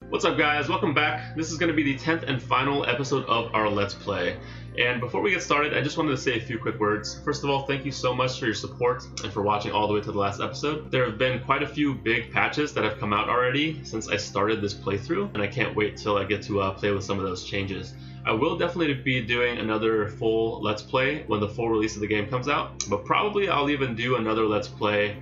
What's up guys, welcome back. This is going to be the 10th and final episode of our Let's Play. And before we get started, I just wanted to say a few quick words. First of all, thank you so much for your support and for watching all the way to the last episode. There have been quite a few big patches that have come out already since I started this playthrough, and I can't wait till I get to play with some of those changes. I will definitely be doing another full Let's Play when the full release of the game comes out, but probably I'll even do another Let's Play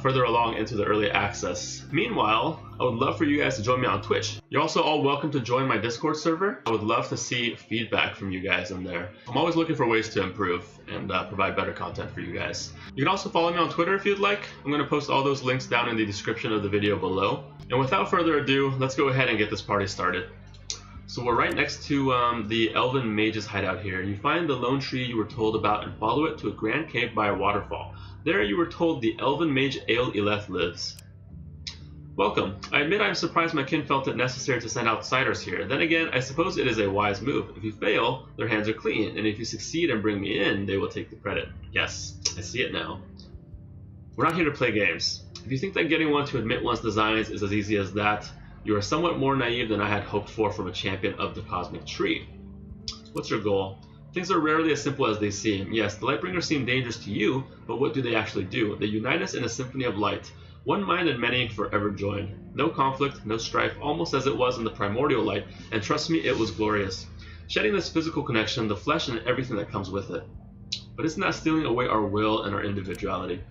further along into the early access. Meanwhile, I would love for you guys to join me on Twitch. You're also all welcome to join my Discord server. I would love to see feedback from you guys in there. I'm always looking for ways to improve and provide better content for you guys. You can also follow me on Twitter if you'd like. I'm going to post all those links down in the description of the video below. And without further ado, let's go ahead and get this party started. So we're right next to the Elven Mage's hideout here. You find the lone tree you were told about and follow it to a grand cave by a waterfall. There you were told the Elven Mage Ail'yleth lives. Welcome. I admit I'm surprised my kin felt it necessary to send outsiders here. Then again, I suppose it is a wise move. If you fail, their hands are clean, and if you succeed and bring me in, they will take the credit. Yes, I see it now. We're not here to play games. If you think that getting one to admit one's designs is as easy as that, you are somewhat more naive than I had hoped for from a champion of the cosmic tree. What's your goal? Things are rarely as simple as they seem. Yes, the Lightbringers seem dangerous to you, but what do they actually do? They unite us in a symphony of light. One mind and many forever joined. No conflict, no strife, almost as it was in the primordial light, and trust me, it was glorious. Shedding this physical connection, the flesh and everything that comes with it. But isn't that stealing away our will and our individuality?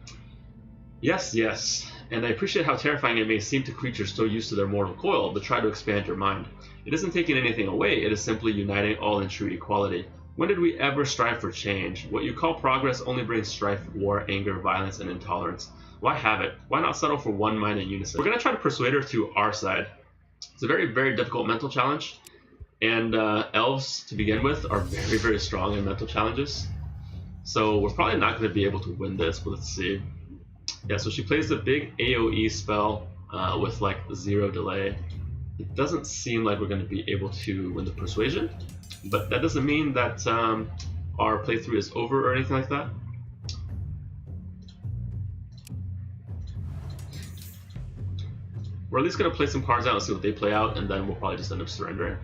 Yes, yes, and I appreciate how terrifying it may seem to creatures so used to their mortal coil, but try to expand your mind. It isn't taking anything away, it is simply uniting all in true equality. When did we ever strive for change? What you call progress only brings strife, war, anger, violence, and intolerance. Why have it? Why not settle for one mind in unison? We're going to try to persuade her to our side. It's a very, very difficult mental challenge, and elves, to begin with, are very, very strong in mental challenges. So we're probably not going to be able to win this, but let's see. Yeah, so she plays a big AoE spell with like 0 delay. It doesn't seem like we're going to be able to win the persuasion, but that doesn't mean that our playthrough is over or anything like that. We're at least going to play some cards out and see what they play out, and then we'll probably just end up surrendering.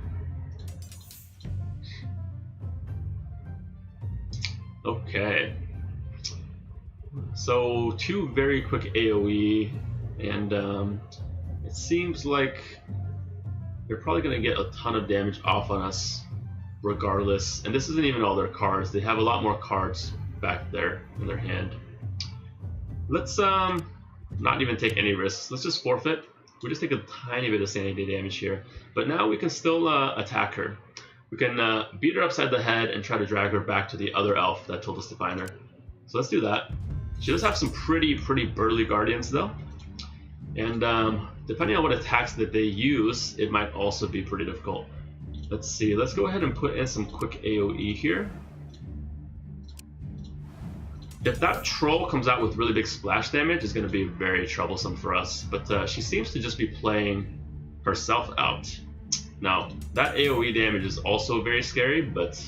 Okay. So 2 very quick AoE, and it seems like they're probably going to get a ton of damage off on us regardless. And this isn't even all their cards. They have a lot more cards back there in their hand. Let's not even take any risks. Let's just forfeit. We just take a tiny bit of sanity damage here. But now we can still attack her. We can beat her upside the head and try to drag her back to the other elf that told us to find her. So let's do that. She does have some pretty burly guardians though. And depending on what attacks that they use, it might also be pretty difficult. Let's see, let's go ahead and put in some quick AoE here. If that troll comes out with really big splash damage, it's going to be very troublesome for us. But she seems to just be playing herself out. Now, that AoE damage is also very scary, but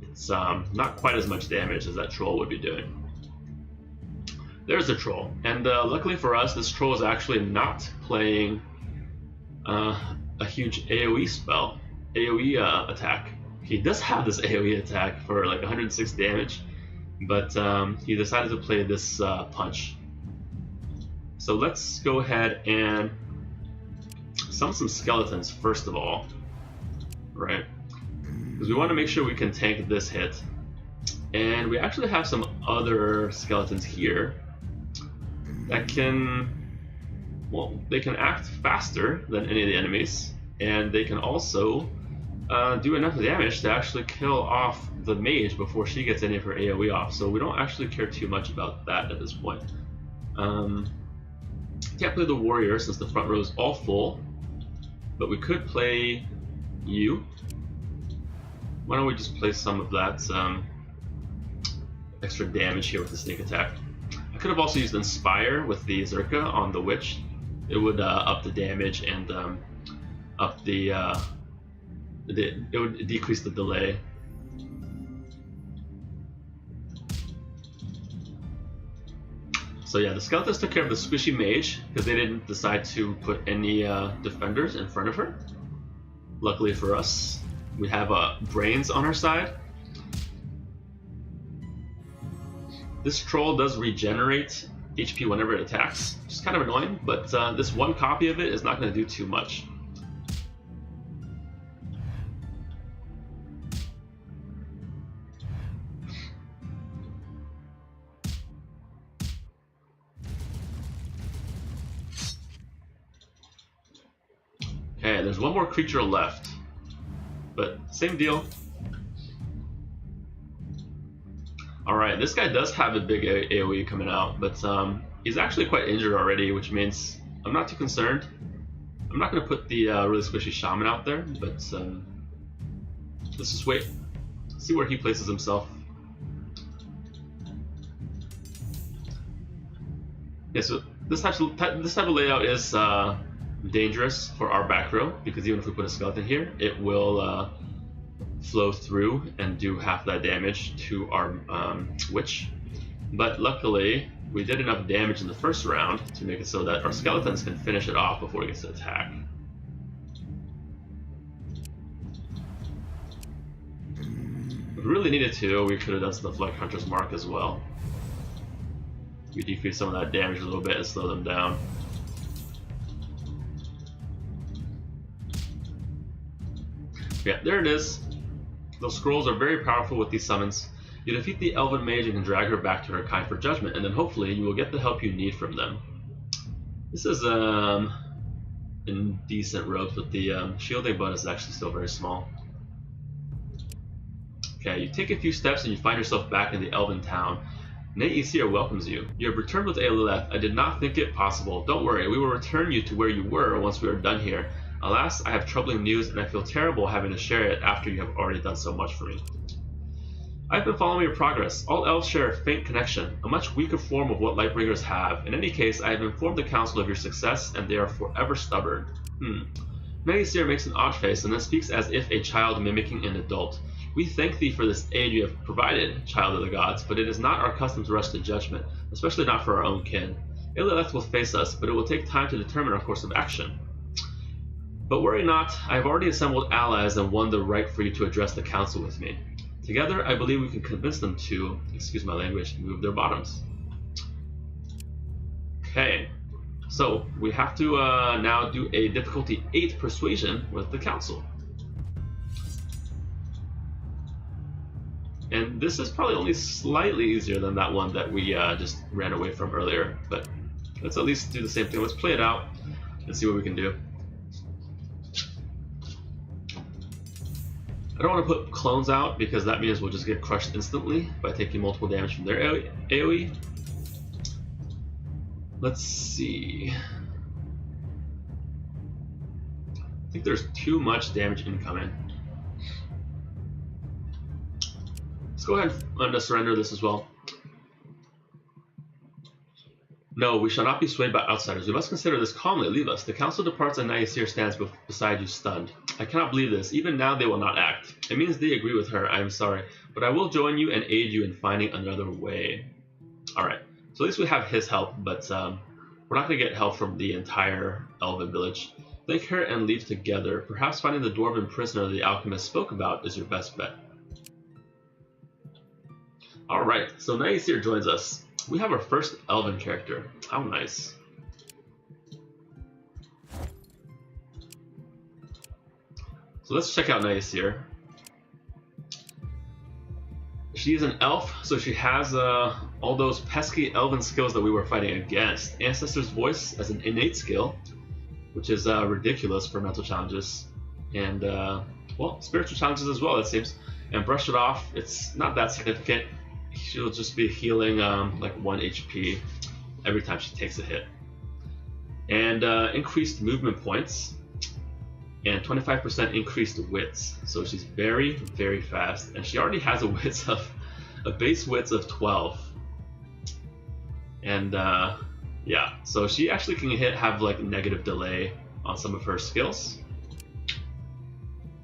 it's not quite as much damage as that troll would be doing. There's the troll, and luckily for us, this troll is actually not playing a huge AoE spell, AoE attack. He does have this AoE attack for like 106 damage, but he decided to play this punch. So let's go ahead and summon some skeletons first of all, right? Because we want to make sure we can tank this hit. And we actually have some other skeletons here that can, well, they can act faster than any of the enemies, and they can also do enough damage to actually kill off the mage before she gets any of her AoE off. So we don't actually care too much about that at this point. Can't play the warrior since the front row is all full, but we could play you. Why don't we just play some of that extra damage here with the sneak attack. I could have also used Inspire with the Zerka on the Witch. It would up the damage and up the it would decrease the delay. So yeah, the skeletons took care of the squishy mage because they didn't decide to put any defenders in front of her. Luckily for us, we have brains on our side. This troll does regenerate HP whenever it attacks, which is kind of annoying, but this one copy of it is not going to do too much. Okay, there's one more creature left, but same deal. Alright, this guy does have a big AoE coming out, but he's actually quite injured already, which means I'm not too concerned. I'm not going to put the really squishy shaman out there, but let's just wait, see where he places himself. Yeah, so this type of layout is dangerous for our back row, because even if we put a skeleton here, it will flow through and do half that damage to our witch. But luckily, we did enough damage in the first round to make it so that our skeletons can finish it off before it gets to attack. If we really needed to, we could have done stuff like Hunter's Mark as well. We decrease some of that damage a little bit and slow them down. Yeah, there it is. Those scrolls are very powerful with these summons. You defeat the elven mage and can drag her back to her kind for judgment, and then hopefully you will get the help you need from them. This is in decent ropes, but the shielding bonus is actually still very small. Okay, you take a few steps and you find yourself back in the elven town. Ne'Isir welcomes you. You have returned with Ail'yleth. I did not think it possible. Don't worry, we will return you to where you were once we are done here. Alas, I have troubling news and I feel terrible having to share it after you have already done so much for me. I have been following your progress. All elves share a faint connection, a much weaker form of what Lightbringers have. In any case, I have informed the council of your success and they are forever stubborn. Ne'Isir makes an odd face and then speaks as if a child mimicking an adult. We thank thee for this aid you have provided, child of the gods, but it is not our custom to rush to judgment, especially not for our own kin. Ail'yleth will face us, but it will take time to determine our course of action. But worry not, I have already assembled allies and won the right for you to address the council with me. Together, I believe we can convince them to, excuse my language, move their bottoms. Okay, so we have to now do a difficulty 8 persuasion with the council. And this is probably only slightly easier than that one that we just ran away from earlier, but let's at least do the same thing. Let's play it out and see what we can do. I don't want to put clones out because that means we'll just get crushed instantly by taking multiple damage from their AoE. Let's see. I think there's too much damage incoming. Let's go ahead and surrender this as well. No, we shall not be swayed by outsiders. We must consider this calmly. Leave us. The council departs and Ne'Isir stands beside you, stunned. I cannot believe this. Even now they will not act. It means they agree with her. I am sorry. But I will join you and aid you in finding another way. Alright. So at least we have his help, but we're not going to get help from the entire elven village. Thank her and leave together. Perhaps finding the dwarven prisoner the alchemist spoke about is your best bet. Alright, so Ne'Isir joins us. We have our first elven character. How nice. So let's check out Ne'Isir. She is an elf, so she has all those pesky elven skills that we were fighting against. Ancestor's Voice as an innate skill, which is ridiculous for mental challenges. And, well, spiritual challenges as well, it seems. And Brush It Off, it's not that significant. She'll just be healing like 1 HP every time she takes a hit. And increased movement points and 25% increased wits. So she's very, very fast. And she already has a base wits of 12. And yeah, so she actually can have like negative delay on some of her skills.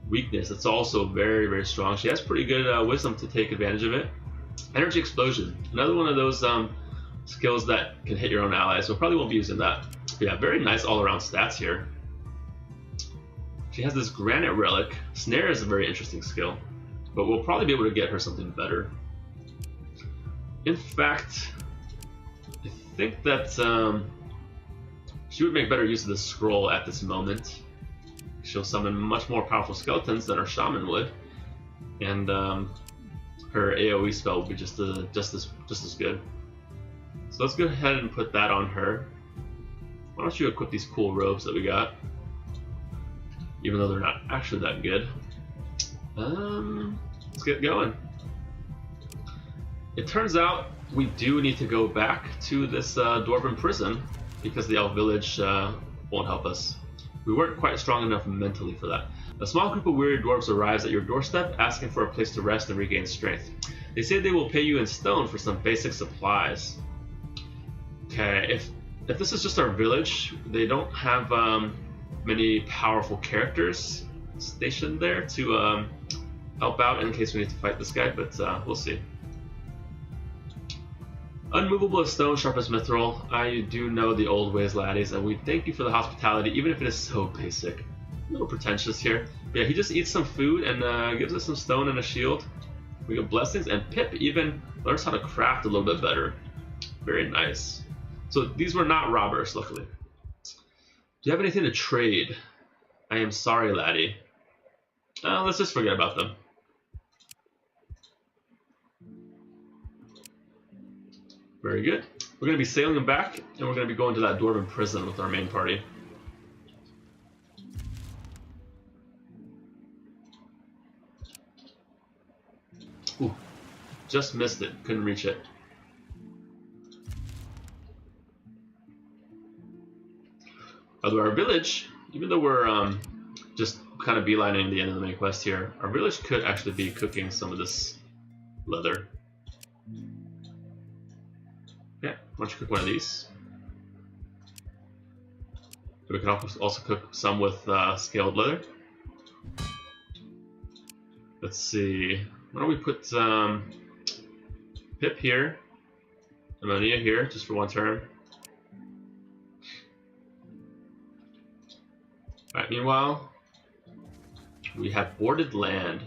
Weakness, it's also very, very strong. She has pretty good wisdom to take advantage of it. Energy Explosion, another one of those skills that can hit your own allies, so probably won't be using that. But yeah, very nice all-around stats here. She has this granite relic. Snare is a very interesting skill, but we'll probably be able to get her something better. In fact, I think that she would make better use of this scroll at this moment. She'll summon much more powerful skeletons than our shaman would, and her AoE spell will be just as good. So let's go ahead and put that on her. Why don't you equip these cool robes that we got, even though they're not actually that good. Let's get going. It turns out we do need to go back to this dwarven prison because the elf village won't help us. We weren't quite strong enough mentally for that. A small group of weary dwarves arrives at your doorstep asking for a place to rest and regain strength. They say they will pay you in stone for some basic supplies. Okay, if this is just our village, they don't have many powerful characters stationed there to help out in case we need to fight this guy, but we'll see. Unmovable as stone, sharp as mithril. I do know the old ways, laddies, and we thank you for the hospitality, even if it is so basic. A little pretentious here. But yeah, he just eats some food and gives us some stone and a shield. We get blessings, and Pip even learns how to craft a little bit better. Very nice. So these were not robbers, luckily. Do you have anything to trade? I am sorry, laddie. Let's just forget about them. Very good. We're going to be sailing back, and we're going to be going to that dwarven prison with our main party. Ooh, just missed it. Couldn't reach it. Although our village, even though we're just kind of beelining the end of the main quest here, our village could actually be cooking some of this leather. Yeah, why don't you cook one of these? We can also cook some with scaled leather. Let's see. Why don't we put Pip here, Ammonia here, just for one turn. Alright, meanwhile, we have boarded land.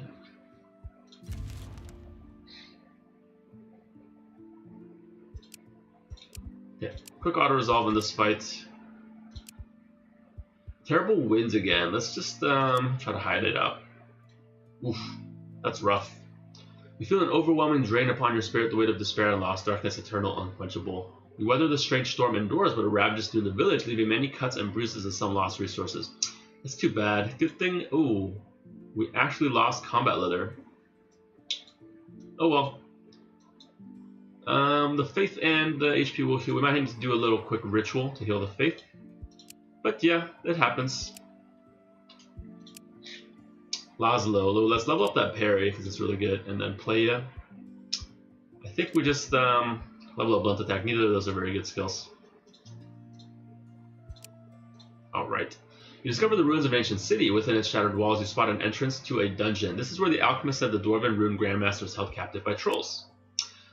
Yeah, quick auto resolve in this fight. Terrible winds again. Let's just try to hide it out. Oof, that's rough. You feel an overwhelming drain upon your spirit, the weight of despair and loss, darkness eternal, unquenchable. You weather the strange storm indoors, but it ravages through the village, leaving many cuts and bruises and some lost resources. That's too bad. Good thing, ooh, we actually lost combat leather. Oh well. The faith and the HP will heal. We might need to do a little quick ritual to heal the faith. But yeah, it happens. Laszlo, let's level up that parry because it's really good. And then Playa. I think we just level up blunt attack. Neither of those are very good skills. Alright. You discover the ruins of an ancient city. Within its shattered walls, you spot an entrance to a dungeon. This is where the alchemist said the dwarven rune grandmaster was held captive by trolls.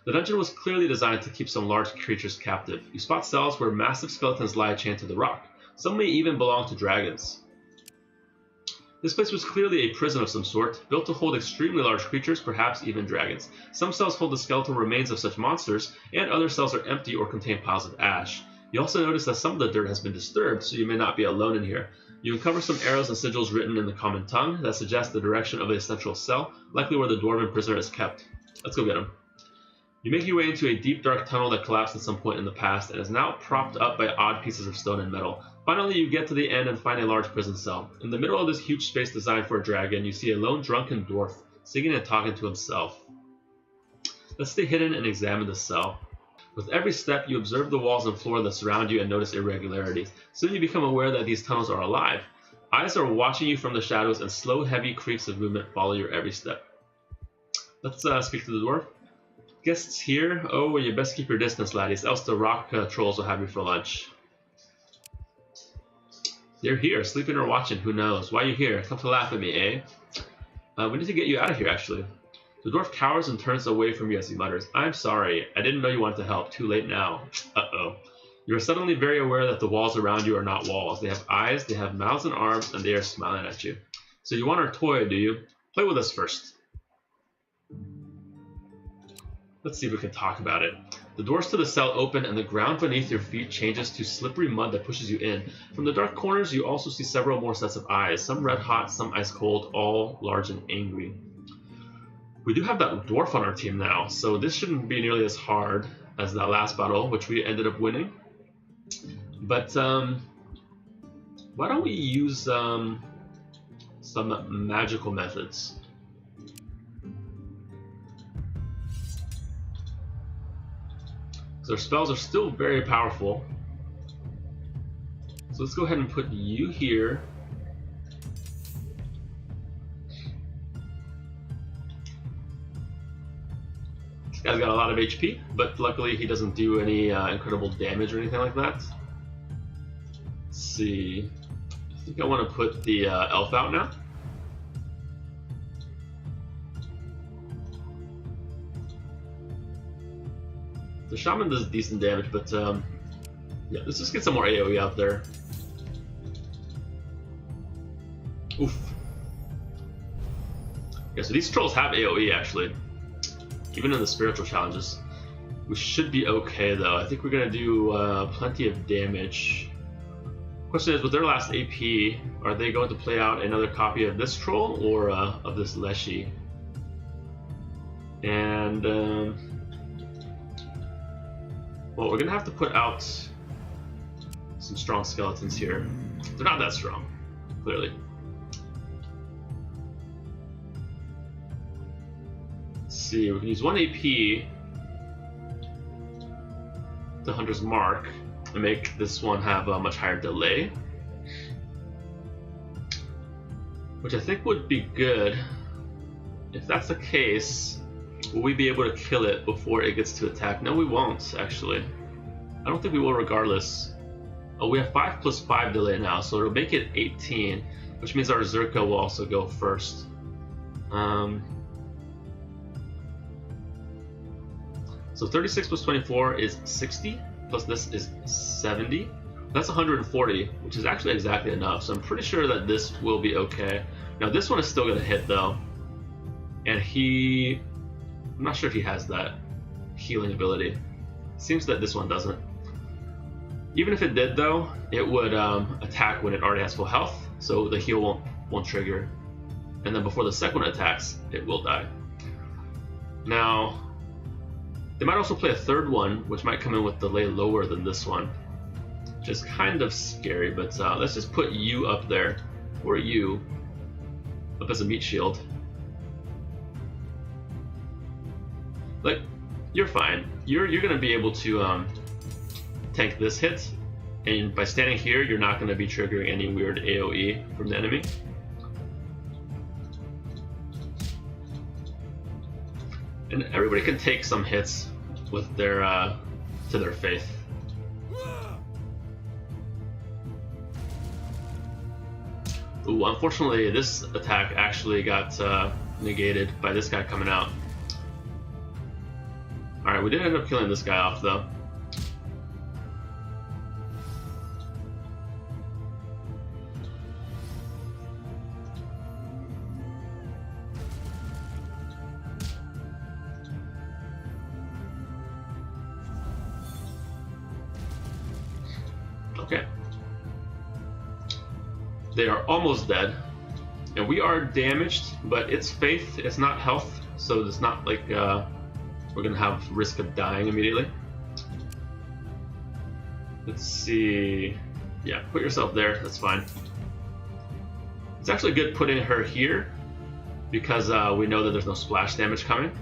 The dungeon was clearly designed to keep some large creatures captive. You spot cells where massive skeletons lie chained to the rock. Some may even belong to dragons. This place was clearly a prison of some sort, built to hold extremely large creatures, perhaps even dragons. Some cells hold the skeletal remains of such monsters, and other cells are empty or contain piles of ash. You also notice that some of the dirt has been disturbed, so you may not be alone in here. You uncover some arrows and sigils written in the common tongue that suggest the direction of a central cell, likely where the dwarven prisoner is kept. Let's go get him. You make your way into a deep dark tunnel that collapsed at some point in the past and is now propped up by odd pieces of stone and metal. Finally, you get to the end and find a large prison cell. In the middle of this huge space designed for a dragon, you see a lone drunken dwarf, singing and talking to himself. Let's stay hidden and examine the cell. With every step, you observe the walls and floor that surround you and notice irregularities. Soon you become aware that these tunnels are alive. Eyes are watching you from the shadows, and slow, heavy creaks of movement follow your every step. Let's speak to the dwarf. Guests here? Oh, well, you best keep your distance, laddies, else the rock trolls will have you for lunch. They're here, sleeping or watching, who knows? Why are you here? Come to laugh at me, eh? We need to get you out of here, actually. The dwarf cowers and turns away from you as he mutters, I'm sorry, I didn't know you wanted to help. Too late now. Uh-oh. You are suddenly very aware that the walls around you are not walls. They have eyes, they have mouths and arms, and they are smiling at you. So you want our toy, do you? Play with us first. Let's see if we can talk about it. The doors to the cell open and the ground beneath your feet changes to slippery mud that pushes you in. From the dark corners, you also see several more sets of eyes, some red hot, some ice cold, all large and angry. We do have that dwarf on our team now, so this shouldn't be nearly as hard as that last battle, which we ended up winning. But why don't we use some magical methods? So our spells are still very powerful. So let's go ahead and put you here. This guy's got a lot of HP, but luckily he doesn't do any incredible damage or anything like that. Let's see. I think I want to put the elf out now. The shaman does decent damage, but yeah, let's just get some more AoE out there. Oof. Yeah, so these trolls have AoE actually, even in the spiritual challenges. We should be okay though. I think we're gonna do plenty of damage. Question is, with their last AP, are they going to play out another copy of this troll or of this Leshy? And well, we're gonna have to put out some strong skeletons here. They're not that strong, clearly. Let's see, we can use 1 AP to Hunter's Mark and make this one have a much higher delay, which I think would be good. If that's the case, will we be able to kill it before it gets to attack? No, we won't, actually. I don't think we will regardless. Oh, we have 5 plus 5 delay now, so it'll make it 18, which means our Zerka will also go first. So 36 plus 24 is 60, plus this is 70. That's 140, which is actually exactly enough, so I'm pretty sure that this will be okay. Now this one is still going to hit though, and I'm not sure if he has that healing ability. Seems that this one doesn't. Even if it did though, it would attack when it already has full health, so the heal won't trigger. And then before the second one attacks, it will die. Now, they might also play a third one, which might come in with delay lower than this one, which is kind of scary, but let's just put you up there, or you, up as a meat shield. Like, you're fine. You're gonna be able to tank this hit, and by standing here, you're not gonna be triggering any weird AoE from the enemy. And everybody can take some hits with their to their faith. Ooh, unfortunately, this attack actually got negated by this guy coming out. Alright, we did end up killing this guy off though. Okay. They are almost dead. And we are damaged, but it's faith, it's not health, so it's not like we're gonna have risk of dying immediately. Let's see. Yeah, put yourself there, that's fine. It's actually good putting her here because we know that there's no splash damage coming.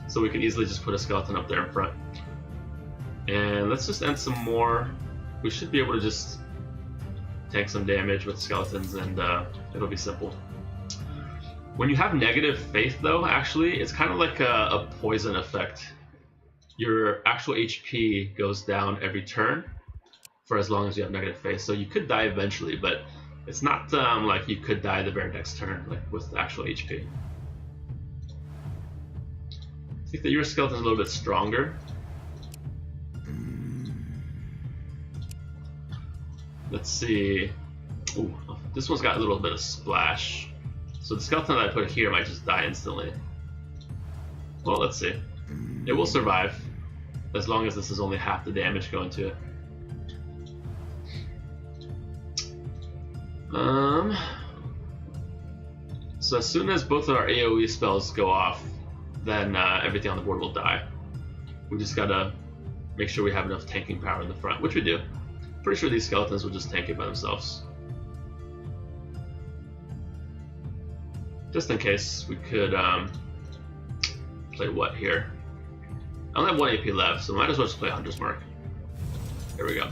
So we can easily just put a skeleton up there in front. And let's just end some more. We should be able to just tank some damage with skeletons and it'll be simple. When you have negative faith though, actually, it's kind of like a poison effect. Your actual HP goes down every turn for as long as you have negative faith. So you could die eventually, but it's not like you could die the very next turn, like with actual HP. think that your skeleton's a little bit stronger. Let's see. Ooh, this one's got a little bit of splash. So the skeleton that I put here might just die instantly. Well, let's see. It will survive, as long as this is only half the damage going to it. So as soon as both of our AoE spells go off, then everything on the board will die. We just gotta make sure we have enough tanking power in the front, which we do. Pretty sure these skeletons will just tank it by themselves. Just in case, we could play what here? I only have 1 AP left, so might as well just play Hunter's Mark. Here we go.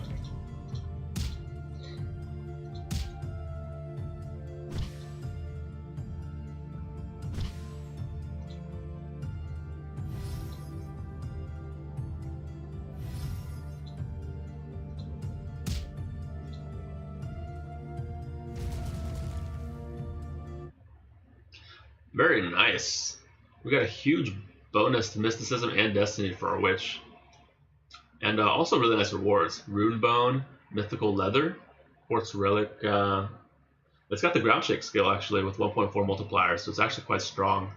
Very nice. We got a huge bonus to Mysticism and Destiny for our Witch. And also really nice rewards. Rune Bone, Mythical Leather, Quartz Relic. It's got the Ground Shake skill actually with 1.4 multiplier, so it's actually quite strong.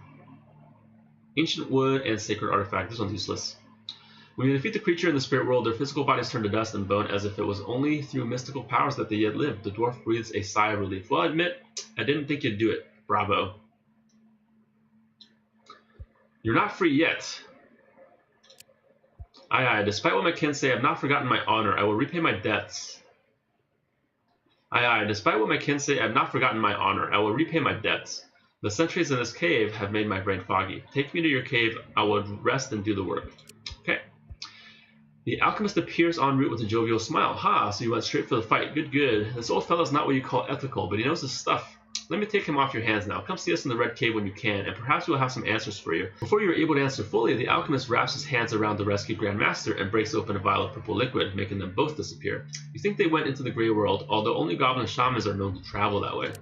Ancient Wood and Sacred Artifact. This one's useless. When you defeat the creature in the spirit world, their physical bodies turn to dust and bone as if it was only through mystical powers that they yet lived. The dwarf breathes a sigh of relief. Well, I admit, I didn't think you'd do it. Bravo. You're not free yet. Aye, aye. Despite what my kin say, I have not forgotten my honor. I will repay my debts. Aye, aye. Despite what my kin say, I have not forgotten my honor. I will repay my debts. The centuries in this cave have made my brain foggy. Take me to your cave. I will rest and do the work. Okay. The alchemist appears en route with a jovial smile. Ha, so you went straight for the fight. Good, good. This old fellow's not what you call ethical, but he knows his stuff. Let me take him off your hands now. Come see us in the Red Cave when you can, and perhaps we'll have some answers for you. Before you are able to answer fully, the alchemist wraps his hands around the rescued Grand Master and breaks open a vial of purple liquid, making them both disappear. You think they went into the Grey World, although only goblin shamans are known to travel that way.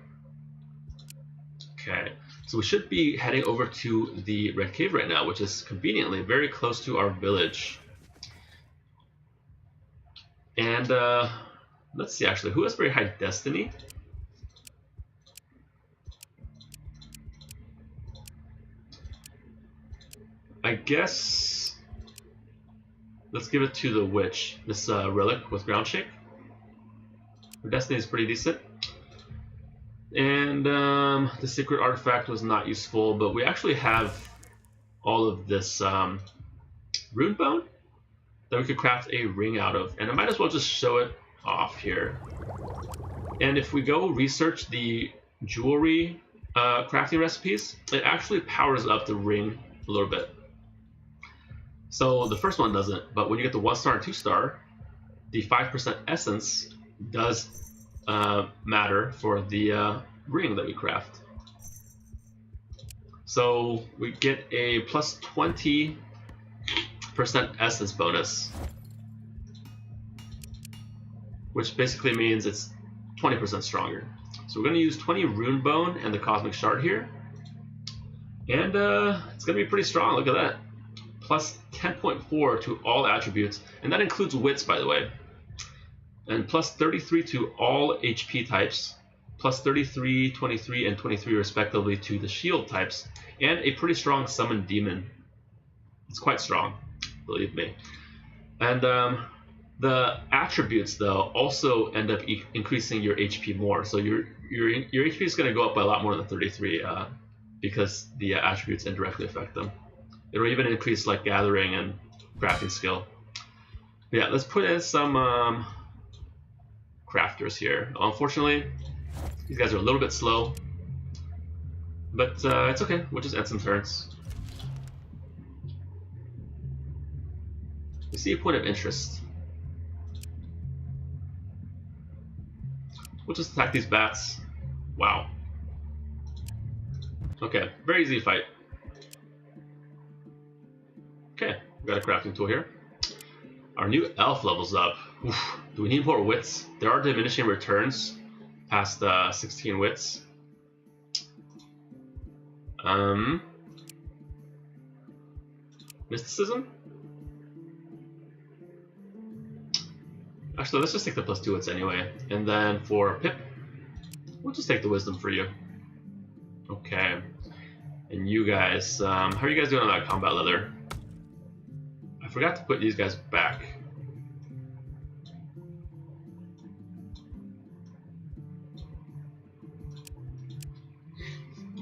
Okay, so we should be heading over to the Red Cave right now, which is conveniently very close to our village. And let's see actually, who has very high destiny? I guess let's give it to the witch, this relic with ground shake. Her destiny is pretty decent. And the secret artifact was not useful, but we actually have all of this rune bone that we could craft a ring out of, and I might as well just show it off here. And if we go research the jewelry crafting recipes, it actually powers up the ring a little bit. So the first one doesn't, but when you get the 1-star and 2-star, the 5% essence does matter for the ring that we craft. So we get a plus 20% essence bonus, which basically means it's 20% stronger. So we're going to use 20 rune bone and the cosmic shard here, and it's going to be pretty strong. Look at that. Plus 10.4 to all attributes, and that includes wits, by the way. And plus 33 to all HP types, plus 33, 23, and 23 respectively to the shield types, and a pretty strong summon demon. It's quite strong, believe me. And the attributes, though, also end up increasing your HP more. So your HP is going to go up by a lot more than 33 because the attributes indirectly affect them. It'll even increase like gathering and crafting skill. But yeah, let's put in some crafters here. Unfortunately, these guys are a little bit slow, but it's okay. We'll just end some turns. We see a point of interest. We'll just attack these bats. Wow. Okay, very easy fight. Okay, we got a crafting tool here. Our new elf levels up. Oof. Do we need more wits? There are diminishing returns past 16 wits. Mysticism? Actually, let's just take the +2 wits anyway. And then for Pip, we'll just take the wisdom for you. Okay. And you guys, how are you guys doing on that combat leather? I forgot to put these guys back.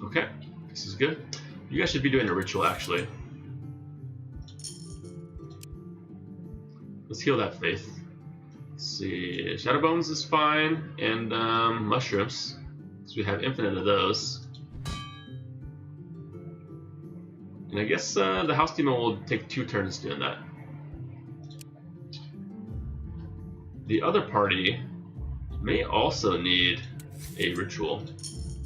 Okay, this is good. You guys should be doing a ritual, actually. Let's heal that faith. Let's see, Shadow Bones is fine, and mushrooms, so we have infinite of those. And I guess the house demon will take 2 turns doing that. The other party may also need a ritual.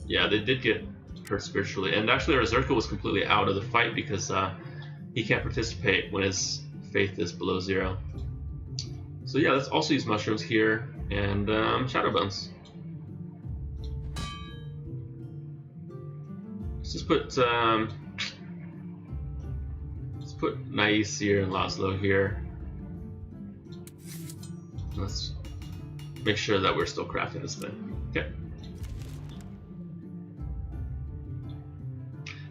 Yeah, they did get hurt spiritually, and actually Berserker was completely out of the fight because he can't participate when his faith is below 0. So yeah, let's also use mushrooms here and Shadow Bones. Let's just put Nais here and Laszlo here. Let's make sure that we're still crafting this thing. Okay.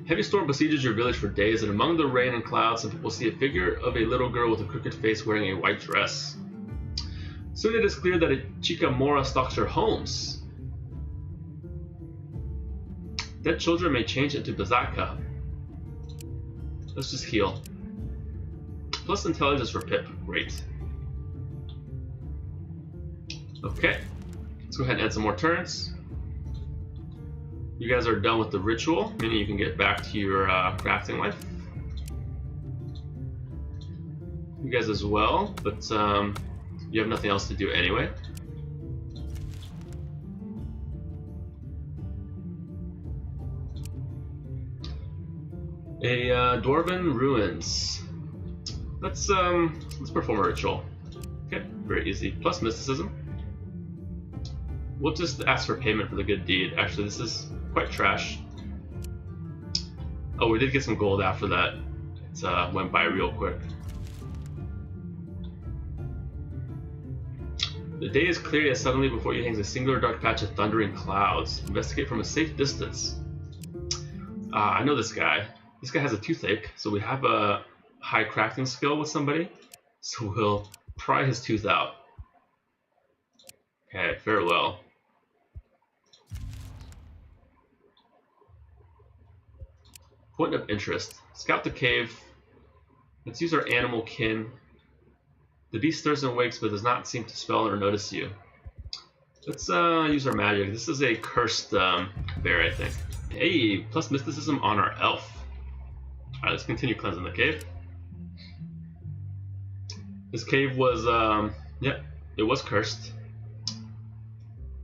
Heavy storm besieges your village for days, and among the rain and clouds, some people see a figure of a little girl with a crooked face wearing a white dress. Soon it is clear that a chica mora stalks your homes. Dead children may change into Bazaka. Let's just heal. Plus intelligence for Pip. Great. Okay. Let's go ahead and add some more turns. You guys are done with the ritual, meaning you can get back to your crafting life. You guys as well, but you have nothing else to do anyway. A Dwarven Ruins. Let's perform a ritual. Okay, very easy. Plus mysticism. We'll just ask for payment for the good deed. Actually, this is quite trash. Oh, we did get some gold after that. It went by real quick. The day is clear, yet suddenly before you hangs a singular dark patch of thundering clouds. Investigate from a safe distance. I know this guy. This guy has a toothache, so we have a high crafting skill with somebody. So we'll pry his tooth out. Okay, farewell. Point of interest. Scout the cave. Let's use our animal kin. The beast stirs and wakes but does not seem to smell or notice you. Let's use our magic. This is a cursed bear, I think. Hey, plus mysticism on our elf. Alright, let's continue cleansing the cave. This cave was, yeah, it was cursed.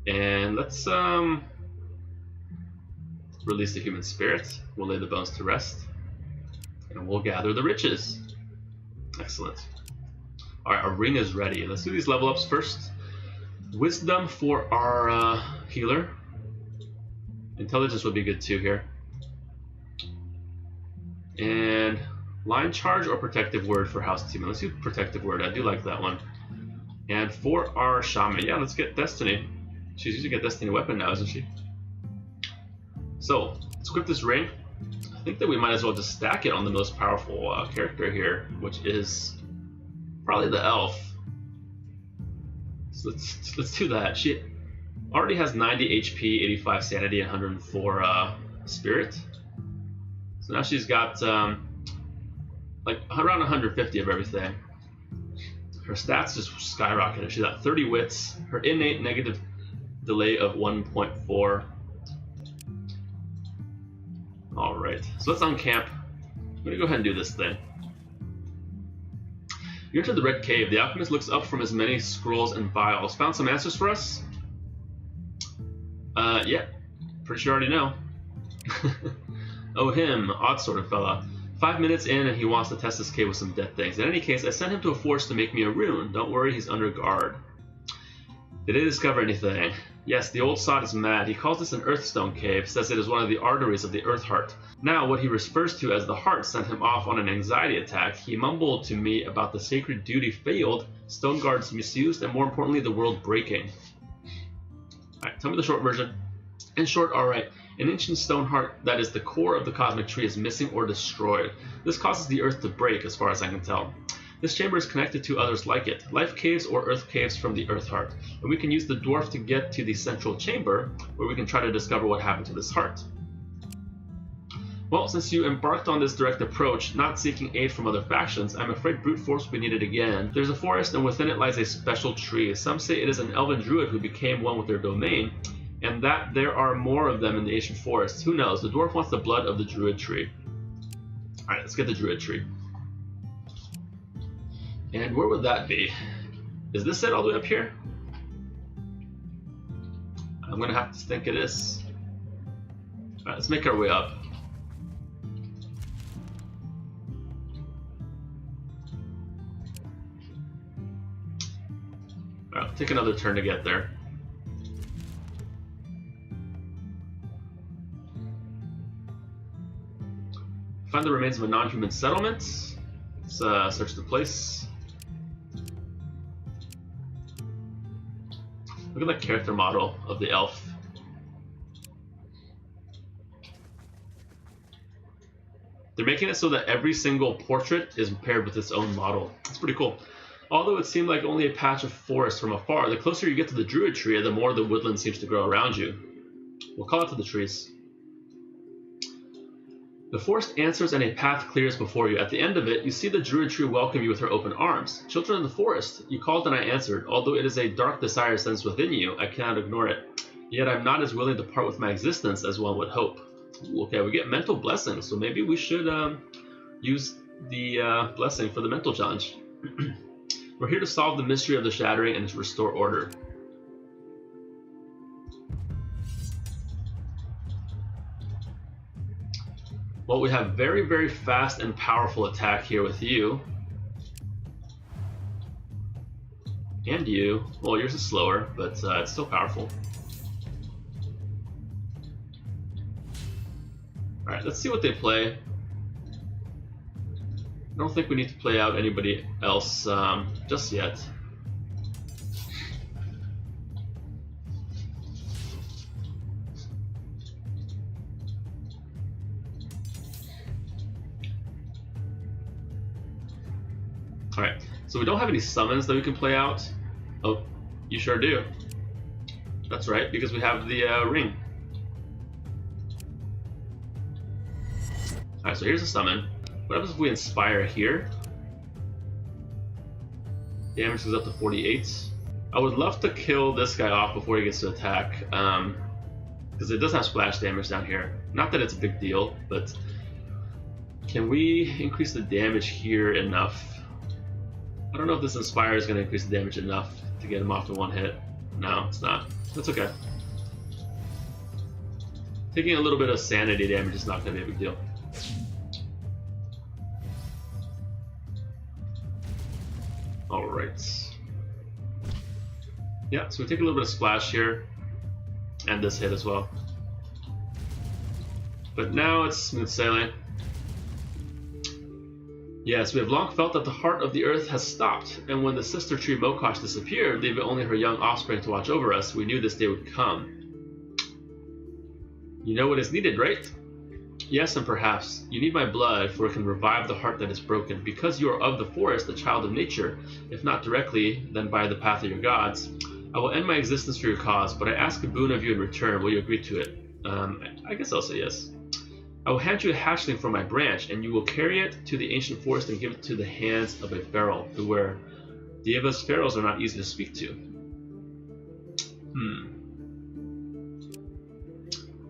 And let's release the human spirit. We'll lay the bones to rest. And we'll gather the riches. Excellent. Alright, our ring is ready. Let's do these level ups first. Wisdom for our healer. Intelligence would be good too here. And line charge or protective word for house team. Let's do protective word. I do like that one. And for our shaman, yeah, let's get destiny. She's using a destiny weapon now, isn't she? So let's equip this ring. I think that we might as well just stack it on the most powerful character here, which is probably the elf. So let's do that. She already has 90 HP, 85 sanity, and 104 spirit. So now she's got like around 150 of everything. Her stats just skyrocketed. She's got 30 wits. Her innate negative delay of 1.4. Alright, so let's uncamp. I'm gonna go ahead and do this thing. You enter the red cave. The alchemist looks up from his many scrolls and vials. Found some answers for us? Yeah. Pretty sure I already know. Oh, him. Odd sort of fella. 5 minutes in and he wants to test this cave with some dead things. In any case, I sent him to a forest to make me a rune. Don't worry, he's under guard. Did they discover anything? Yes, the old sod is mad. He calls this an Earthstone cave, says it is one of the arteries of the Earth Heart. Now, what he refers to as the heart sent him off on an anxiety attack. He mumbled to me about the sacred duty failed, stone guards misused, and more importantly, the world breaking. Alright, tell me the short version. In short, alright, an ancient stone heart that is the core of the cosmic tree is missing or destroyed. This causes the Earth to break, as far as I can tell. This chamber is connected to others like it, life caves or earth caves from the Earth Heart, and we can use the dwarf to get to the central chamber, where we can try to discover what happened to this heart. Well, since you embarked on this direct approach, not seeking aid from other factions, I'm afraid brute force will be needed again. There's a forest, and within it lies a special tree. Some say it is an elven druid who became one with their domain, and that there are more of them in the ancient forest. Who knows? The dwarf wants the blood of the druid tree. Alright, let's get the druid tree. And where would that be? Is this it all the way up here? I'm gonna have to think it is. Alright, let's make our way up. Alright, take another turn to get there. Find the remains of a non-human settlement. Let's search the place. Look at that character model of the elf. They're making it so that every single portrait is paired with its own model. It's pretty cool. Although it seemed like only a patch of forest from afar, the closer you get to the druid tree, the more the woodland seems to grow around you. We'll call it to the trees. The forest answers and a path clears before you. At the end of it, you see the druid tree welcome you with her open arms. Children of the forest, you called and I answered. Although it is a dark desire sensed within you, I cannot ignore it. Yet I'm not as willing to part with my existence as one would hope. Ooh, okay, we get mental blessings, so maybe we should use the blessing for the mental challenge. We're here to solve the mystery of the shattering and to restore order. Well, we have very, very fast and powerful attack here with you. And you. Well, yours is slower, but it's still powerful. Alright, let's see what they play. I don't think we need to play out anybody else just yet. Alright, so we don't have any summons that we can play out. Oh, you sure do. That's right, because we have the ring. Alright, so here's a summon. What happens if we inspire here? Damage goes up to 48. I would love to kill this guy off before he gets to attack, because it does have splash damage down here. Not that it's a big deal, but can we increase the damage here enough? I don't know if this Inspire is going to increase the damage enough to get him off in one hit. No, it's not. That's okay. Taking a little bit of sanity damage is not going to be a big deal. Alright. Yeah, so we take a little bit of splash here. And this hit as well. But now it's smooth sailing. Yes, we have long felt that the heart of the earth has stopped, and when the sister tree Mokosh disappeared, leaving only her young offspring to watch over us, we knew this day would come. You know what is needed, right? Yes, and perhaps. You need my blood, for it can revive the heart that is broken. Because you are of the forest, a child of nature, if not directly, then by the path of your gods, I will end my existence for your cause, but I ask a boon of you in return. Will you agree to it? I guess I'll say yes. I will hand you a hatchling from my branch, and you will carry it to the ancient forest and give it to the hands of a feral. Beware, Dieva's ferals are not easy to speak to.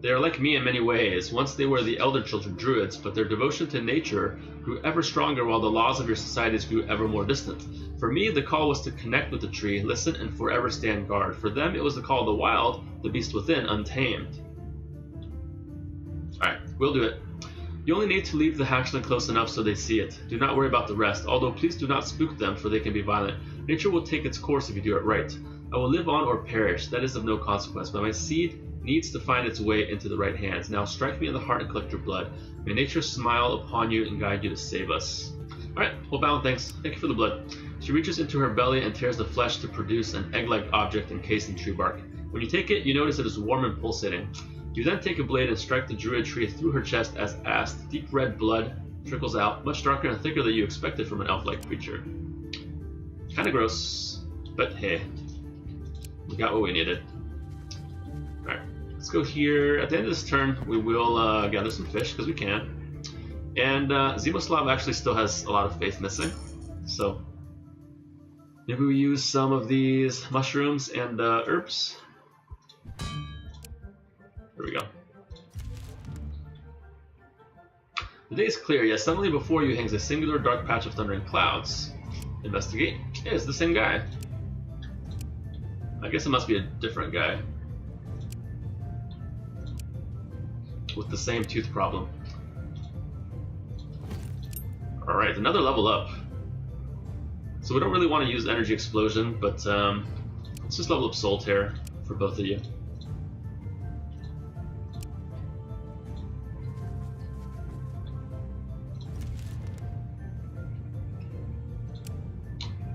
They are like me in many ways. Once they were the elder children druids, but their devotion to nature grew ever stronger while the laws of your societies grew ever more distant. For me, the call was to connect with the tree, listen, and forever stand guard. For them, it was the call of the wild, the beast within, untamed. Alright, we'll do it. You only need to leave the hatchling close enough so they see it. Do not worry about the rest, although please do not spook them, for they can be violent. Nature will take its course if you do it right. I will live on or perish, that is of no consequence, but my seed needs to find its way into the right hands. Now strike me in the heart and collect your blood. May nature smile upon you and guide you to save us. Alright, well, bound, thanks. Thank you for the blood. She reaches into her belly and tears the flesh to produce an egg-like object encased in tree bark. When you take it, you notice it is warm and pulsating. You then take a blade and strike the druid tree through her chest as asked. Deep red blood trickles out, much darker and thicker than you expected from an elf-like creature. Kinda gross, but hey, we got what we needed. Alright, let's go here. At the end of this turn, we will gather some fish, because we can. And Zemoslav actually still has a lot of faith missing, so maybe we use some of these mushrooms and herbs. There we go. The day is clear, yet suddenly before you hangs a singular dark patch of thundering clouds. Investigate. Yeah, it's the same guy. I guess it must be a different guy with the same tooth problem. Alright, another level up. So we don't really want to use Energy Explosion, but let's just level up Soul Tear for both of you.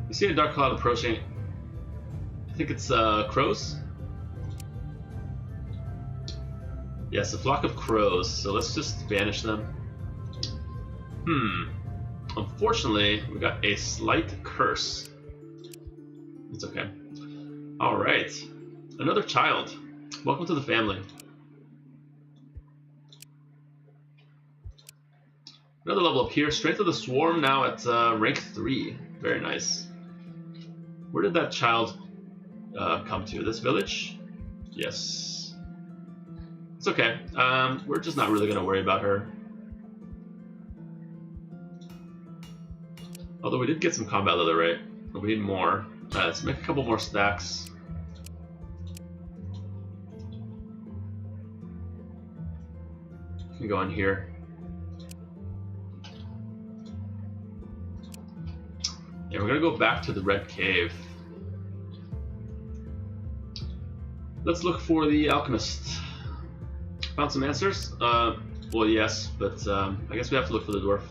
You see a dark cloud approaching. I think it's crows? Yes, a flock of crows, so let's just banish them. Unfortunately, we got a slight curse. It's okay. Alright. Another child. Welcome to the family. Another level up here. Strength of the Swarm now at rank 3. Very nice. Where did that child come to? This village? Yes. It's okay. We're just not really going to worry about her. Although we did get some combat leather, right? But we need more. Let's make a couple more stacks. We can go in here. And we're going to go back to the Red Cave. Let's look for the Alchemist. Found some answers? Well, yes, but I guess we have to look for the Dwarf.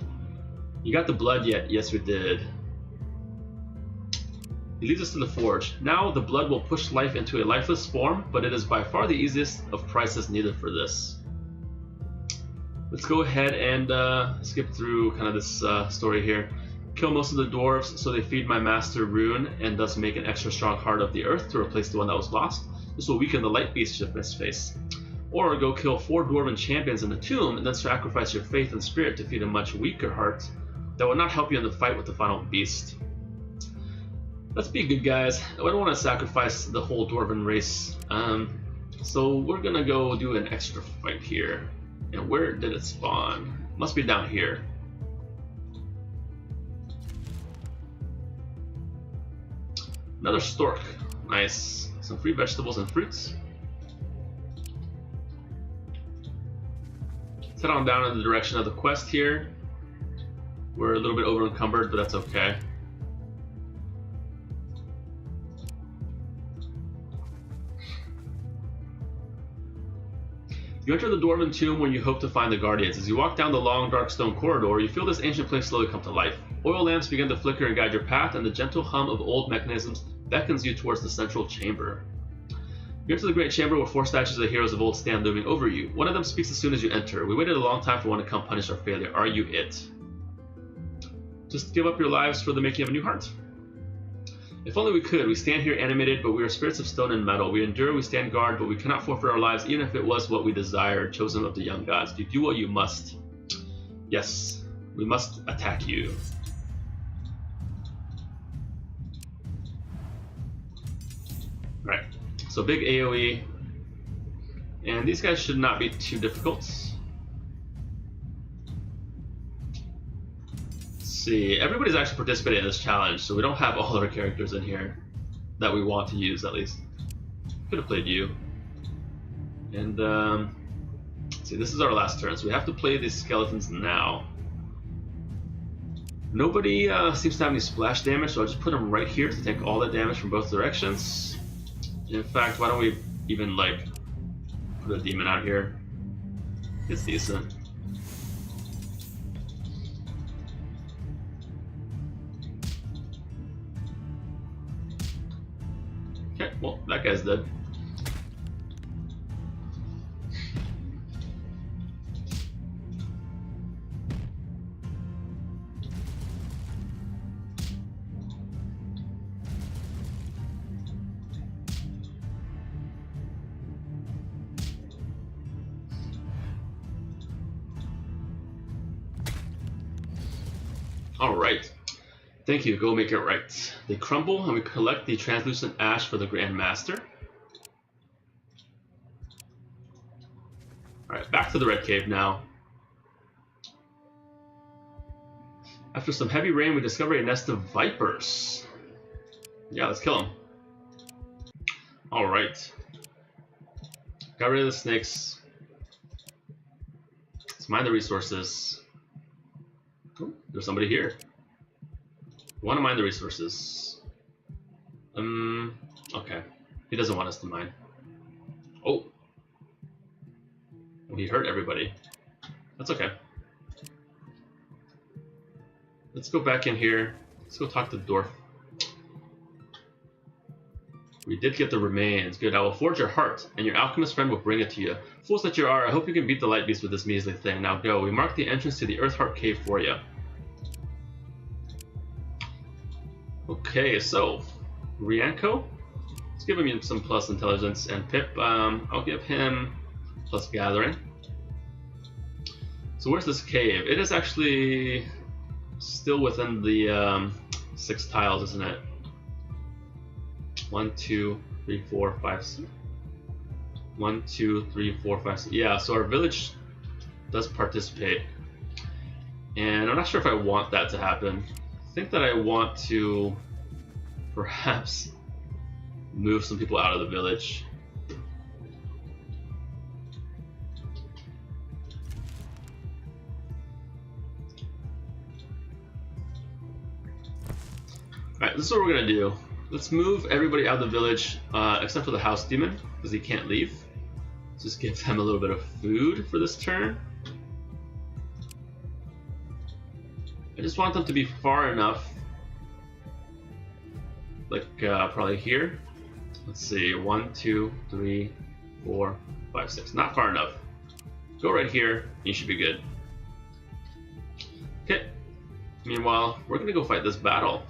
You got the blood yet? Yes, we did. He leads us to the forge. Now the blood will push life into a lifeless form, but it is by far the easiest of prices needed for this. Let's go ahead and skip through kind of this story here. Kill most of the dwarves so they feed my master Rune and thus make an extra strong heart of the earth to replace the one that was lost. This will weaken the light beast shipment's face. Or go kill 4 dwarven champions in the tomb and then sacrifice your faith and spirit to feed a much weaker heart that will not help you in the fight with the final beast. Let's be good guys. I don't want to sacrifice the whole dwarven race. So we're gonna go do an extra fight here. And where did it spawn? Must be down here. Another stork. Nice. Some free vegetables and fruits. Let's head on down in the direction of the quest here. We're a little bit over encumbered, but that's okay. You enter the dwarven tomb where you hope to find the guardians. As you walk down the long, dark stone corridor, you feel this ancient place slowly come to life. Oil lamps begin to flicker and guide your path, and the gentle hum of old mechanisms beckons you towards the central chamber. You enter the great chamber where 4 statues of the heroes of old stand looming over you. One of them speaks as soon as you enter. We waited a long time for one to come punish our failure. Are you it? Just give up your lives for the making of a new heart. If only we could. We stand here animated, but we are spirits of stone and metal. We endure, we stand guard, but we cannot forfeit our lives, even if it was what we desired, chosen of the young gods. You do what you must. Yes, we must attack you. Alright, so big AoE. And these guys should not be too difficult. See, everybody's actually participating in this challenge, so we don't have all our characters in here that we want to use, at least. Could have played you. And, let's see, this is our last turn, so we have to play these skeletons now. Nobody seems to have any splash damage, so I'll just put them right here to take all the damage from both directions. In fact, why don't we even like put a demon out here? It's decent. Okay, well, that guy's dead. Alright. Thank you, go make it right. They crumble and we collect the translucent ash for the Grand Master. Alright, back to the Red Cave now. After some heavy rain, we discover a nest of vipers. Yeah, let's kill them. Alright. Got rid of the snakes. Let's mine the resources. Oh, there's somebody here. We want to mine the resources. Okay. He doesn't want us to mine. Oh. Well, he hurt everybody. That's okay. Let's go back in here. Let's go talk to the dwarf. We did get the remains. Good. I will forge your heart, and your alchemist friend will bring it to you. Fools that you are, I hope you can beat the light beast with this measly thing. Now go. We mark the entrance to the Earth Heart Cave for you. Okay, so Rianko, let's give him some plus intelligence, and Pip, I'll give him plus gathering. So where's this cave? It is actually still within the 6 tiles, isn't it? 1, 2, 3, 4, 5, 6. 1, 2, 3, 4, 5, 6. Yeah, so our village does participate, and I'm not sure if I want that to happen. I think that I want to perhaps move some people out of the village. Alright, this is what we're going to do. Let's move everybody out of the village except for the house demon, because he can't leave. Let's just give them a little bit of food for this turn. I just want them to be far enough, like probably here. Let's see, 1, 2, 3, 4, 5, 6. Not far enough. Go right here, you should be good. Okay. Meanwhile, we're gonna go fight this battle.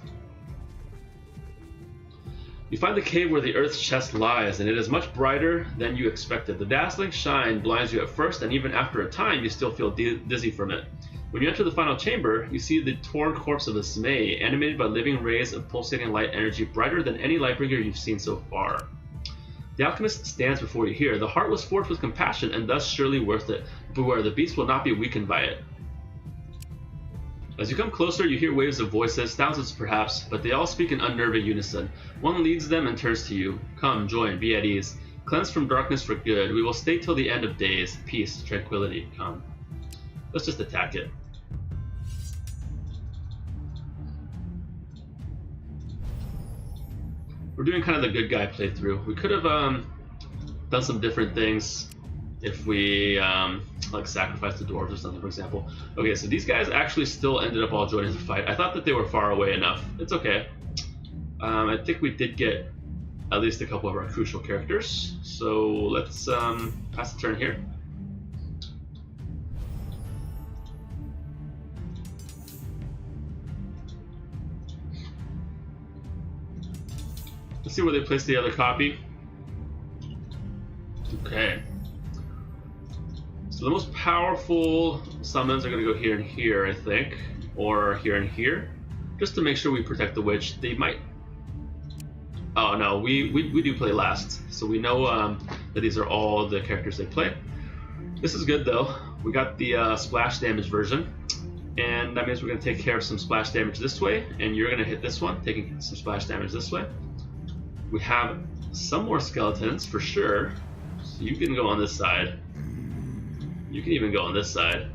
You find the cave where the Earth's chest lies, and it is much brighter than you expected. The dazzling shine blinds you at first, and even after a time, you still feel dizzy from it. When you enter the final chamber, you see the torn corpse of a Smay, animated by living rays of pulsating light energy brighter than any Lightbringer you've seen so far. The alchemist stands before you here. The heart was forged with compassion, and thus surely worth it. Beware, the beast will not be weakened by it. As you come closer, you hear waves of voices, thousands perhaps, but they all speak in unnerving unison. One leads them and turns to you. Come, join, be at ease. Cleanse from darkness for good. We will stay till the end of days. Peace, tranquility, come. Let's just attack it. We're doing kind of the good guy playthrough. We could have done some different things if we like sacrificed the dwarves or something, for example. Okay, so these guys actually still ended up all joining the fight. I thought that they were far away enough. It's okay. I think we did get at least a couple of our crucial characters. So let's pass the turn here. Let's see where they place the other copy. Okay. So the most powerful summons are going to go here and here, I think. Or here and here. Just to make sure we protect the witch. They might... Oh no, we do play last. So we know that these are all the characters they play. This is good though. We got the splash damage version. And that means we're going to take care of some splash damage this way. And you're going to hit this one, taking some splash damage this way. We have some more skeletons for sure. So you can go on this side. You can even go on this side.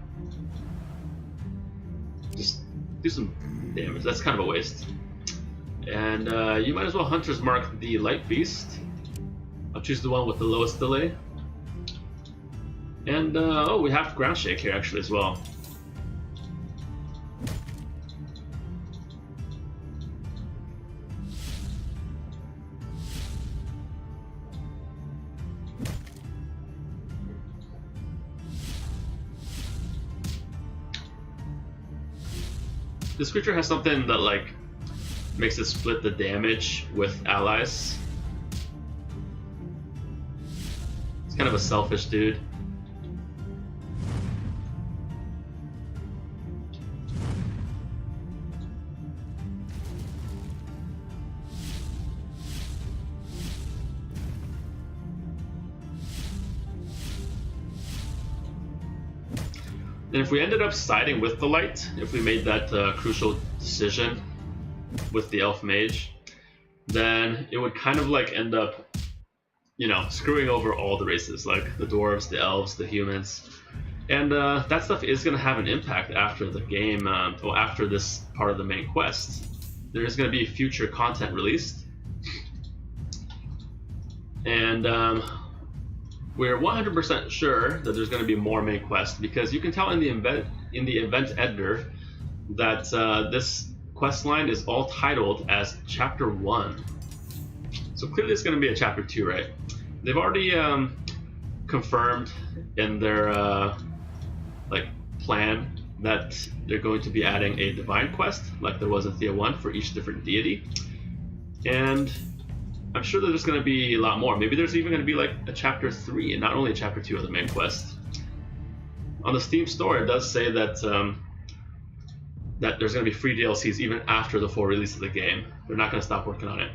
Just do some damage. That's kind of a waste. And you might as well Hunter's Mark the Light Beast. I'll choose the one with the lowest delay. And oh, we have ground shake here actually as well. This creature has something that like makes it split the damage with allies. It's kind of a selfish dude. And if we ended up siding with the light, if we made that crucial decision with the elf mage, then it would kind of like end up, you know, screwing over all the races, like the dwarves, the elves, the humans. And that stuff is going to have an impact after the game, or after this part of the main quest. There is going to be future content released. And we're 100% sure that there's going to be more main quests, because you can tell in the event editor that this quest line is all titled as Chapter 1. So clearly it's going to be a Chapter 2, right? They've already confirmed in their like plan that they're going to be adding a divine quest, like there was in Thea 1 for each different deity. And I'm sure that there's going to be a lot more. Maybe there's even going to be like a Chapter 3 and not only a Chapter 2 of the main quest. On the Steam store, it does say that that there's going to be free DLCs even after the full release of the game. They're not going to stop working on it.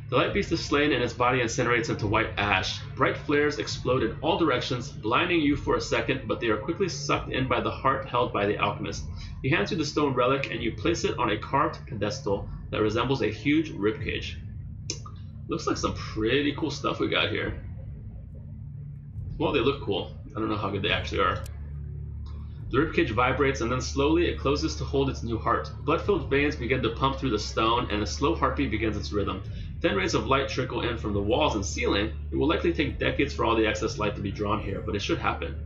The light beast is slain and its body incinerates into white ash. Bright flares explode in all directions, blinding you for a second, but they are quickly sucked in by the heart held by the alchemist. He hands you the stone relic and you place it on a carved pedestal that resembles a huge ribcage. Looks like some pretty cool stuff we got here. Well, they look cool. I don't know how good they actually are. The ribcage vibrates and then slowly it closes to hold its new heart. Blood-filled veins begin to pump through the stone and a slow heartbeat begins its rhythm. Thin rays of light trickle in from the walls and ceiling. It will likely take decades for all the excess light to be drawn here, but it should happen.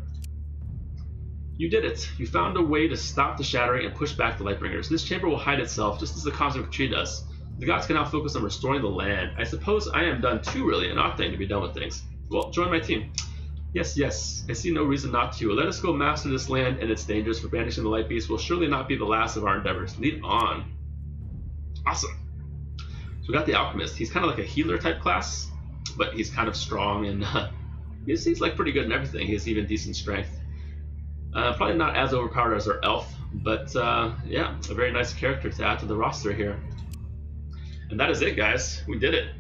You did it. You found a way to stop the shattering and push back the Lightbringers. This chamber will hide itself just as the cosmic tree does. The gods can now focus on restoring the land. I suppose I am done too, really, an odd thing to be done with things. Well, join my team. Yes, yes, I see no reason not to. Let us go master this land and its dangers, for banishing the light beast will surely not be the last of our endeavors. Lead on. Awesome. So we got the alchemist. He's kind of like a healer type class, but he's kind of strong and he's like pretty good in everything. He has even decent strength. Probably not as overpowered as our elf, but yeah, a very nice character to add to the roster here. And that is it, guys. We did it.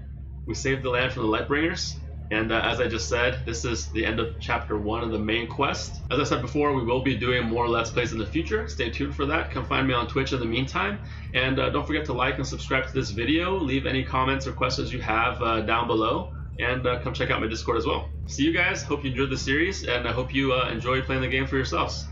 We saved the land from the Lightbringers. And as I just said, this is the end of Chapter 1 of the main quest. As I said before, we will be doing more Let's Plays in the future. Stay tuned for that. Come find me on Twitch in the meantime. And don't forget to like and subscribe to this video. Leave any comments or questions you have down below. And come check out my Discord as well. See you guys. Hope you enjoyed the series. And I hope you enjoy playing the game for yourselves.